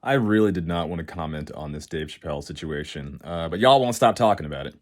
I really did not want to comment on this Dave Chappelle situation, but y'all won't stop talking about it.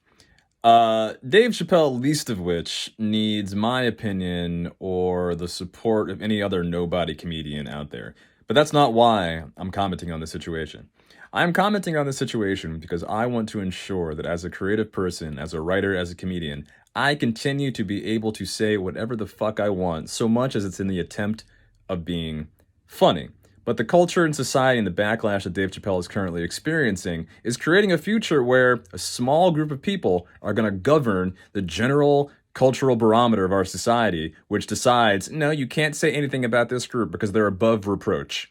Dave Chappelle, least of which, needs my opinion or the support of any other nobody comedian out there. But that's not why I'm commenting on this situation. I'm commenting on this situation because I want to ensure that as a creative person, as a writer, as a comedian, I continue to be able to say whatever the fuck I want, so much as it's in the attempt of being funny. But the culture and society and the backlash that Dave Chappelle is currently experiencing is creating a future where a small group of people are going to govern the general cultural barometer of our society, which decides, no, you can't say anything about this group because they're above reproach.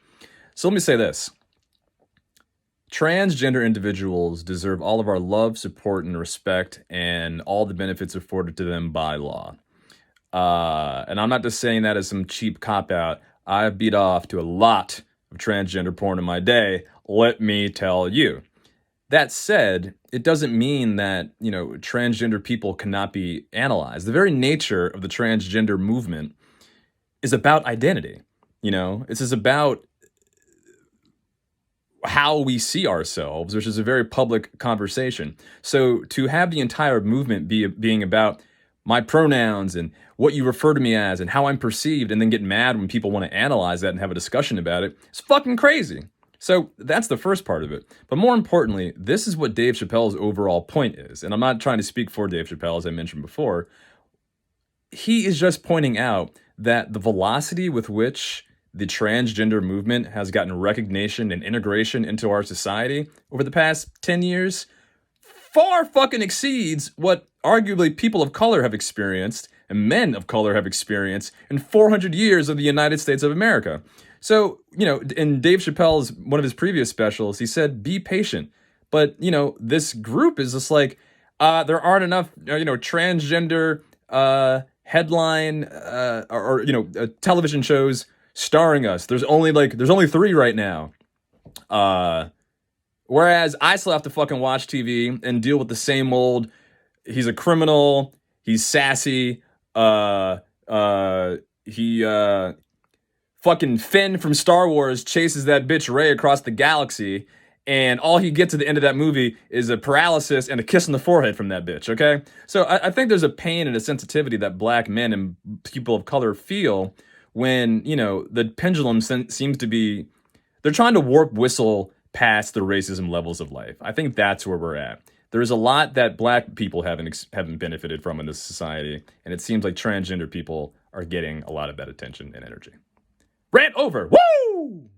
So let me say this. Transgender individuals deserve all of our love, support, and respect, and all the benefits afforded to them by law. And I'm not just saying that as some cheap cop-out. I've beat off to a lot of transgender porn in my day, let me tell you. That said, it doesn't mean that, transgender people cannot be analyzed. The very nature of the transgender movement is about identity. This is about how we see ourselves, which is a very public conversation. So to have the entire movement being about my pronouns and what you refer to me as and how I'm perceived, and then get mad when people want to analyze that and have a discussion about it, it's fucking crazy. So that's the first part of it. But more importantly, this is what Dave Chappelle's overall point is. And I'm not trying to speak for Dave Chappelle, as I mentioned before. He is just pointing out that the velocity with which the transgender movement has gotten recognition and integration into our society over the past 10 years far fucking exceeds what arguably people of color have experienced and men of color have experienced in 400 years of the United States of America. So, in Dave Chappelle's, one of his previous specials, he said, be patient. But, this group is just like, there aren't enough, transgender headline television shows starring us. There's only 3 right now. Whereas I still have to fucking watch TV and deal with the same old, he's a criminal, he's sassy, fucking Finn from Star Wars chases that bitch Rey across the galaxy, and all he gets at the end of that movie is a paralysis and a kiss on the forehead from that bitch, okay? So I think there's a pain and a sensitivity that black men and people of color feel when, the pendulum seems to be, they're trying to warp whistle past the racism levels of life. I think that's where we're at. There's a lot that black people haven't benefited from in this society, and it seems like transgender people are getting a lot of that attention and energy. Rant over. Woo!